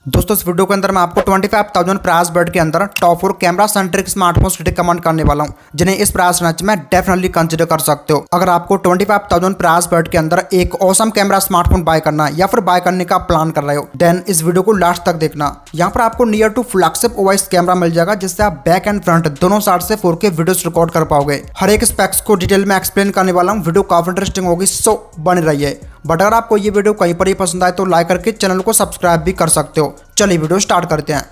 दोस्तों इस वीडियो के अंदर मैं आपको 25,000 प्राइस बजट के अंदर top 4 camera centric smartphones recommend करने वाला हूं, जिन्हें इस प्राइस रेंज में डेफिनेटली कंसीडर कर सकते हो। अगर आपको 25,000 प्राइस बजट के अंदर एक ऑसम कैमरा स्मार्टफोन बाय करना है या फिर बाय करने का प्लान कर रहे हो, देन इस वीडियो को लास्ट तक देखना। यहाँ पर आपको near to flagship OIS camera मिल जाएगा, जिससे आप बैक एंड फ्रंट दोनों साइड से 4K वीडियोस रिकॉर्ड कर पाओगे। हर एक स्पेक्स को डिटेल में एक्सप्लेन करने वाला हूँ। वीडियो काफी इंटरेस्टिंग होगी, सो बने रहिए। बट अगर आपको ये वीडियो कहीं पर ही पसंद आए तो लाइक करके चैनल को सब्सक्राइब भी कर सकते हो। चलिए वीडियो स्टार्ट करते हैं।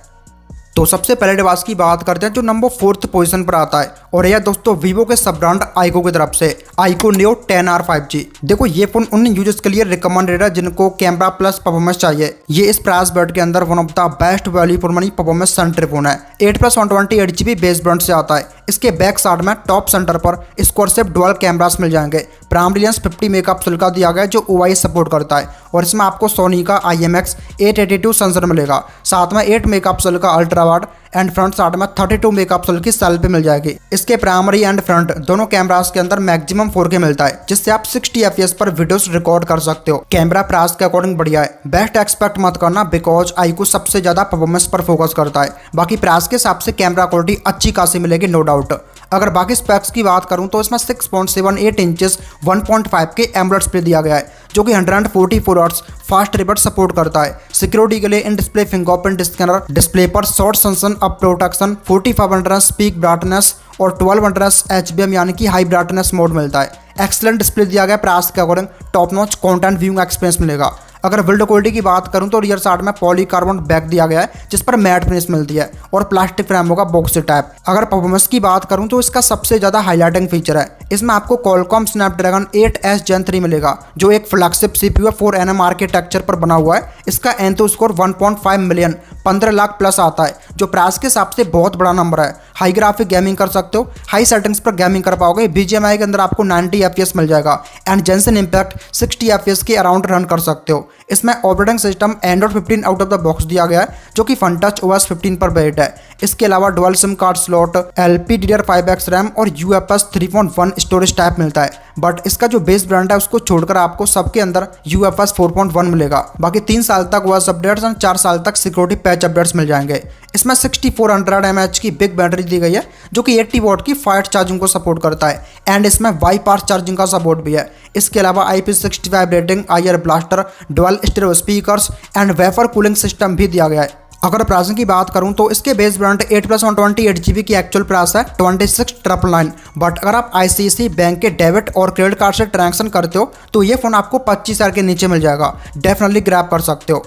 तो सबसे पहले डिवाइस की बात करते हैं जो नंबर 4th पोजीशन पर आता है, और यह दोस्तों वीवो के सब ब्रांड आइको की तरफ से आइको नियो 10R 5G। देखो ये फोन उन यूजर्स के लिए रिकमेंडेड है जिनको कैमरा प्लस परफॉर्मेंस चाहिए। ये इस प्राइस बजट के अंदर one of the best value for money performance centre phone है। 8+128GB बेस ब्रांड से आता है। इसके बैक साइड में टॉप सेंटर पर स्क्वायर शेप डुअल कैमरास मिल जाएंगे। प्राइमरी लेंस 50 मेगापिक्सल का दिया गया है जो OIS सपोर्ट करता है, और इसमें आपको सोनी का IMX882 सेंसर मिलेगा। साथ में 8 मेगापिक्सल का ultra wide and front side में 32 मेगापिक्सल की सेल्फी मिल जाएगी। इसके प्राइमरी एंड फ्रंट दोनों कैमरास के अंदर मैक्सिमम 4K मिलता है, जिससे आप 60 FPS पर वीडियोस रिकॉर्ड कर सकते हो। कैमरा प्राइस के अकॉर्डिंग बढ़िया है, बेस्ट एक्सपेक्ट मत करना, बिकॉज आइको सबसे ज्यादा परफॉर्मेंस पर फोकस करता है। बाकी प्राइस के हिसाब से कैमरा क्वालिटी अच्छी खासी मिलेगी, नो डाउट। अगर बाकी स्पेक्स की बात करूं तो इसमें 6.78 इंचेस 1.5K एमोलेड डिस्प्ले दिया गया है, जो कि 144 हर्ट्ज फास्ट रिबट सपोर्ट करता है। सिक्योरिटी के लिए in display fingerprint scanner, display पर Schott Xensation up protection, 4500 peak brightness और 1200 HBM यानी कि हाई ब्राइटनेस मोड मिलता है। एक्सलेंट डिस्प्ले दिया गया, प्राइस के according top notch content viewing experience मिलेगा। अगर बिल्ड क्वालिटी की बात करूं तो रियर साइड में पॉलीकार्बन बैक दिया गया है, जिस पर मैट फिनिश मिलती है, और प्लास्टिक फ्रेम होगा बॉक्स टाइप। अगर परफॉर्मेंस की बात करूं तो इसका सबसे ज्यादा हाईलाइटिंग फीचर है, इसमें आपको Qualcomm Snapdragon 8S Gen 3 मिलेगा, जो एक फ्लैगशिप CPU है 4nm आर्किटेक्चर पर बना हुआ है। इसका एंथो स्कोर 1.5 मिलियन 15 लाख प्लस आता है, जो प्राइस के हिसाब से बहुत बड़ा नंबर है। हाई ग्राफिक गेमिंग कर सकते हो, हाई सेटिंग्स पर गेमिंग कर पाओगे। BGMI के अंदर आपको 90 FPS मिल जाएगा एंड जेंसन इम्पैक्ट 60 FPS के अराउंड रन कर सकते हो। इसमें operating system Android 15 out of the box दिया गया है, जो कि FunTouch OS 15 पर बेस्ड है। इसके अलावा dual SIM card slot, LPDDR5X RAM और UFS 3.1 स्टोरेज टाइप मिलता है। बट इसका जो बेस ब्रांड है उसको छोड़कर आपको सबके अंदर UFS 4.1 मिलेगा। बाकी 3 साल तक OS अपडेट्स और 4 साल तक सिक्योरिटी पैच अपडेट्स मिल जाएंगे। इसमें 6400 mAh की बिग बैटरी दी गई है, जो कि 80 वॉट की फास्ट चार्जिंग को सपोर्ट करता है, एंड इसमें वाई फास्ट चार्जिंग का सपोर्ट भी है। इसके अलावा IP65 rating, IR blaster, dual stereo speakers and vapour cooling system भी दिया गया है। अगर प्राइसिंग की बात करूं तो इसके बेस ब्रांड 8+128GB की एक्चुअल प्राइस है 26,999। बट अगर आप ICICI बैंक के डेबिट और क्रेडिट कार्ड से ट्रांजेक्शन करते हो तो ये फोन आपको 25,000 के नीचे मिल जाएगा, डेफिनेटली ग्रैब कर सकते हो।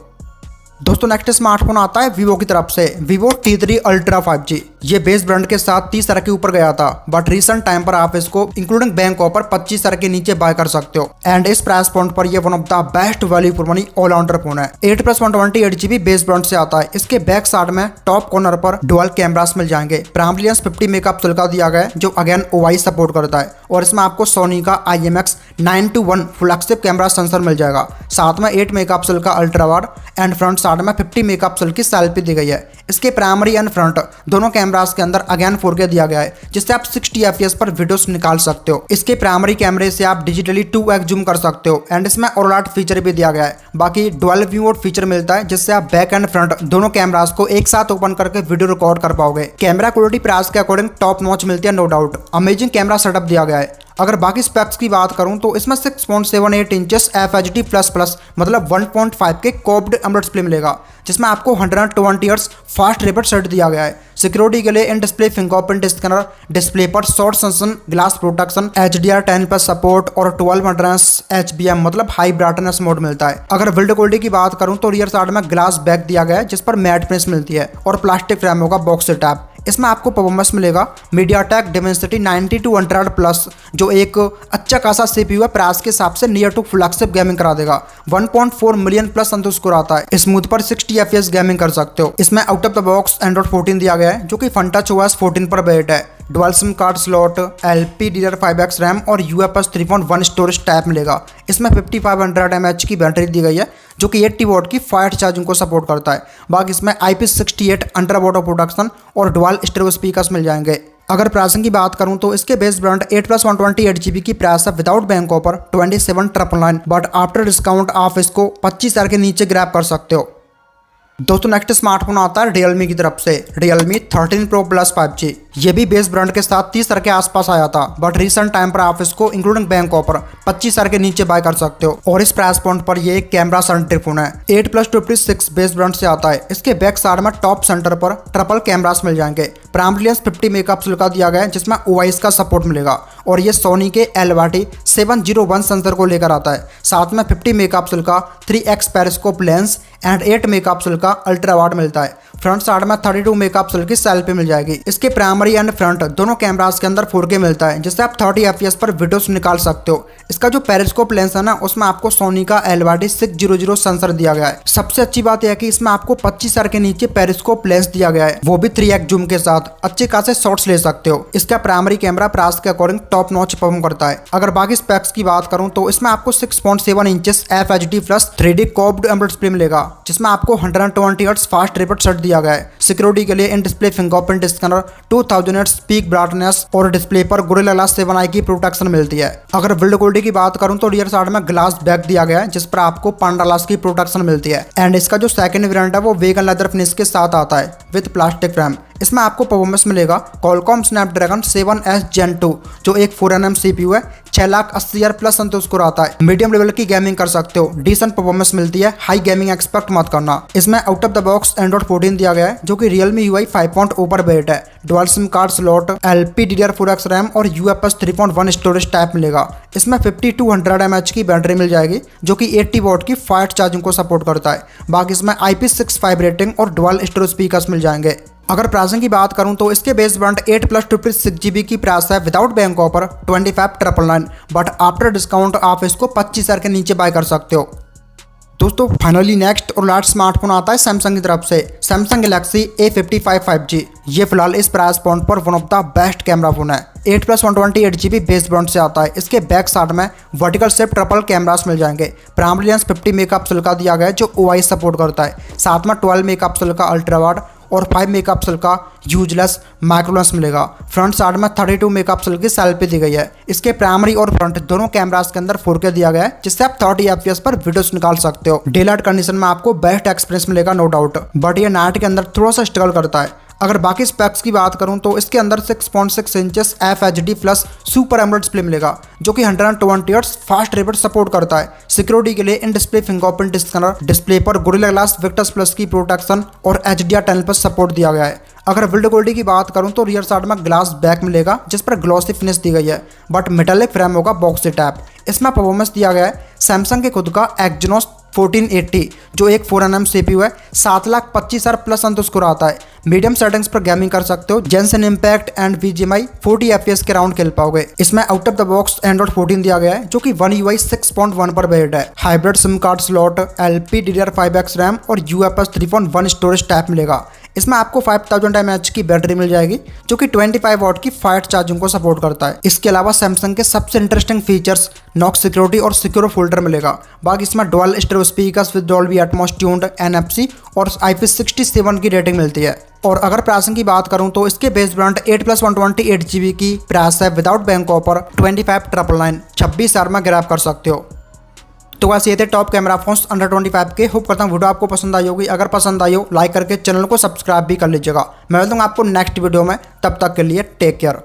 दोस्तों नेक्स्ट स्मार्टफोन आता है वीवो की तरफ से, वीवो T3 Ultra 5G। ये बेस ब्रांड के साथ 30,000 के ऊपर गया था, बट रिसेंट टाइम पर आप इसको इंक्लूडिंग बैंक ऑफर 25,000 के नीचे बाय कर सकते हो। एंड इस प्राइस पॉइंट पर ये one of the best value for money all rounder phone है। 8+128GB बेस ब्रांड से आता है। इसके बैक साइड में टॉप कॉर्नर पर डुअल कैमरास मिल जाएंगे। प्राइमरी लेंस 50 मेगापिक्सल का दिया गया है, जो अगेन OIS सपोर्ट करता है, और इसमें आपको सोनी का IMX921 फ्लैगशिप कैमरा सेंसर मिल जाएगा। साथ में 8 मेगापिक्सल का ultra wide and front side में 50 मेगापिक्सल की सेल्फी दी गई है। इसके प्राइमरी एंड फ्रंट दोनों कैमरास के अंदर अगेन 4K दिया गया है, जिससे आप 60 FPS पर वीडियोस निकाल सकते हो। इसके प्राइमरी कैमरे से आप डिजिटली 2x जूम कर सकते हो, एंड इसमें OLED फीचर भी दिया गया है। बाकी डुअल व्यू मोड फीचर मिलता है, जिससे आप बैक एंड फ्रंट दोनों कैमरास को एक साथ ओपन करके वीडियो रिकॉर्ड कर पाओगे। कैमरा क्वालिटी प्राइस के अकॉर्डिंग टॉप नॉच मिलती है, no doubt. Amazing camera setup दिया गया है। अगर बाकी स्पेक्स की बात करूं तो इसमें 6.78 इंचेस FHD++ मतलब 1.5K कर्व्ड एमोलेड डिस्प्ले मिलेगा, जिसमें आपको 120 हर्ट्ज फास्ट रिफ्रेश रेट दिया गया है। सिक्योरिटी के लिए in display fingerprint scanner, display पर Schott Xensation glass protection, HDR10+ support और 1200 HBM मतलब हाई ब्राइटनेस मोड मिलता है। अगर बिल्ड क्वालिटी की बात करूं तो रियर साइड में ग्लास बैक दिया गया है, जिस पर मैट फिनिश मिलती है, और प्लास्टिक फ्रेम होगा बॉक्स टाइप। इसमें आपको परफॉर्मेंस मिलेगा MediaTek Dimensity 9200+, जो एक अच्छा खासा CPU है। प्राइस के हिसाब से नियर टू फ्लैगशिप गेमिंग करा देगा। 1.4 मिलियन प्लस अंत स्कोर आता है। स्मूथ पर 60 FPS गेमिंग कर सकते हो। इसमें out of the box Android 14 दिया गया है, जो कि FunTouch OS 14 पर बेस्ड है। Dual SIM card slot, LPDDR5X RAM और UFS 3.1 स्टोरेज टाइप मिलेगा। इसमें 5500 mAh की बैटरी दी गई है, जो कि 80 वॉट की फास्ट चार्जिंग को सपोर्ट करता है। बाकी इसमें IP68 अंडर वाटर प्रोटेक्शन और डुअल स्टीरियो स्पीकर्स मिल जाएंगे। अगर प्राइसिंग की बात करूं तो इसके बेस ब्रांड 8+128GB की प्राइस है without bank offer 27,999, but after discount आप इसको 25,000 के नीचे ग्रैब कर सकते हो। दोस्तों नेक्स्ट स्मार्टफोन आता है Realme की तरफ से Realme 13 Pro Plus 5G। ये भी बेस ब्रांड के साथ 30,000 के आसपास आया था, बट रिसेंट टाइम पर आप इसको इंक्लूडिंग बैंक ऑफर 25,000 के नीचे बाय कर सकते हो। और इस प्राइस पॉइंट पर ये एक कैमरा सेंट्रिक फोन है। 8+56 बेस ब्रांड से आता है। इसके बैक साइड में टॉप सेंटर पर ट्रिपल कैमरास मिल जाएंगे। प्राइमरी लेंस 50 मेगापिक्सल का दिया गया है, जिसमें OIS का सपोर्ट मिलेगा। और ये सोनी के LYT 701 सेंसर को लेकर आता है। साथ में 50 मेगापिक्सल का 3x periscope lens and 8 megapixel का अल्ट्रा वाइड मिलता है। फ्रंट साइड में 32 मेगापिक्सल की सेल्फी मिल जाएगी। इसके प्राइमरी एंड फ्रंट दोनों कैमरास के अंदर 4K मिलता है, जिससे आप 30 FPS पर वीडियोस निकाल सकते हो। इसका जो पेरिस्कोप लेंस है ना, उसमें आपको सोनी का LYT 600 सेंसर दिया गया है। सबसे अच्छी बात यह है कि इसमें आपको 25,000 के नीचे पेरिस्कोप लेंस दिया गया है, वो भी 3x जूम के साथ। अच्छे खासे शॉट्स ले सकते हो। इसका प्राइमरी कैमरा प्राइस के अकॉर्डिंग टॉप नॉच परफॉर्म करता है। अगर बाकी स्पेक्स की बात करूं तो इसमें आपको 6.7 inches FHD plus 3D curved AMOLED display मिलेगा, जिसमें आपको 120 हर्ट्ज फास्ट रिफ्रेश सेट दिया गया है। सिक्योरिटी के लिए in display fingerprint scanner, 2000 hertz peak brightness और डिस्प्ले पर गोरिल्ला ग्लास 7i की प्रोटेक्शन मिलती है। अगर बिल्ड क्वालिटी की बात करूं तो रियर साइड में ग्लास बैक दिया गया है, जिस पर आपको पांडा ग्लास की प्रोटेक्शन मिलती है। एंड इसका जो सेकंड वेरिएंट है वो वेगन लेदर फिनिश के साथ आता है विद प्लास्टिक फ्रेम। इसमें आपको परफॉर्मेंस मिलेगा Qualcomm Snapdragon 7S Gen 2, जो एक 4nm CPU है। 6,80,000 प्लस संतोष को आता है। मीडियम लेवल की गेमिंग कर सकते हो, डिसेंट परफॉर्मेंस मिलती है। हाई गेमिंग एक्सपेक्ट मत करना। इसमें out of the box Android 14 दिया गया है, जो कि Realme UI 5.0 पर बेस्ड है। Dual SIM card slot, LPDDR4X RAM और UFS 3.1 स्टोरेज टाइप मिलेगा। इसमें 5200 mAh की बैटरी मिल जाएगी, जो कि 80 वॉट की फास्ट चार्जिंग को सपोर्ट करता है। बाकी इसमें IP65 रेटिंग और डुअल स्टोरेज स्पीकर्स मिल जाएंगे। अगर प्राइसिंग की बात करूं तो इसके बेस ब्रांड 8+56 GB की प्राइस है without bank offer 25,999, but after discount आप इसको 25,000 के नीचे बाय कर सकते हो। दोस्तों फाइनली नेक्स्ट और लास्ट स्मार्टफोन आता है सैमसंग की तरफ से Samsung Galaxy A55 5G। ये फिलहाल इस प्राइस पॉइंट पर one of the best camera phone है। 8+128 GB बेस ब्रांड से आता है। इसके बैक साइड में वर्टिकल शेप ट्रिपल कैमरास मिल जाएंगे। प्राइमरी लेंस 50 मेगापिक्सल का दिया गया है, जो OIS सपोर्ट करता है। साथ में 12 मेगापिक्सल का अल्ट्रा वाइड और 5 मेगापिक्सल का यूजलेस माइक्रो लेंस मिलेगा। फ्रंट साइड में 32 मेगापिक्सल की सेल्फी दी गई है। इसके प्राइमरी और फ्रंट दोनों कैमरास के अंदर 4K दिया गया है, जिससे आप 30 FPS पर वीडियोस निकाल सकते हो। डे लाइट कंडीशन में आपको बेस्ट एक्सपीरियंस मिलेगा नो डाउट, बट ये नाइट के अंदर थोड़ा सा स्ट्रगल करता है। अगर बाकी स्पेक्स की बात करूं तो इसके अंदर 6.6 inches FHD plus super AMOLED display मिलेगा, जो कि 120 हर्ट्ज फास्ट रिफ्रेश सपोर्ट करता है। सिक्योरिटी के लिए in display fingerprint scanner, display पर गोरिल्ला ग्लास विक्टस प्लस की प्रोटेक्शन और HDR10 प्लस सपोर्ट दिया गया है। अगर बिल्ड क्वालिटी की बात करूं तो रियर साइड में ग्लास बैक मिलेगा, जिस पर ग्लॉसी फिनिश दी गई है, बट मेटालिक फ्रेम होगा बॉक्सी टाइप। इसमें परफॉर्मेंस दिया गया है सैमसंग के खुद का Exynos 1480, जो एक 4nm CPU है। 7,25,000 प्लस संतोष को आता है। मीडियम सेटिंग्स पर गेमिंग कर सकते हो। Genshin impact and VGMI 40 FPS के राउंड खेल पाओगे। इसमें out of the box Android 14 दिया गया है, जो कि One UI 6.1 पर बेस्ड है। Hybrid SIM card slot, LPDDR5X RAM और UFS 3.1 स्टोरेज टाइप मिलेगा। इसमें आपको 5000 mAh की बैटरी मिल जाएगी, जो कि 25 वॉट की फास्ट चार्जिंग को सपोर्ट करता है। इसके अलावा सैमसंग के सबसे इंटरेस्टिंग फीचर्स नॉक सिक्योरिटी और सिक्योर फोल्डर मिलेगा। बाकी इसमें dual stereo speakers with Dolby Atmos tuned NFC और IP67 की रेटिंग मिलती है। और अगर प्राइसिंग की बात करूं तो इसके बेस ब्रांड 8+128 GB की प्राइस है विदाउट बैंक ऑफर 25,999, 26,000 में ग्रैब कर सकते हो। तो वैसे ये थे टॉप कैमरा फोन्स अंडर 25 के। होप करता हूँ वीडियो आपको पसंद आई होगी। अगर पसंद आई हो लाइक करके चैनल को सब्सक्राइब भी कर लीजिएगा। मैं मिलता हूँ आपको नेक्स्ट वीडियो में, तब तक के लिए टेक केयर।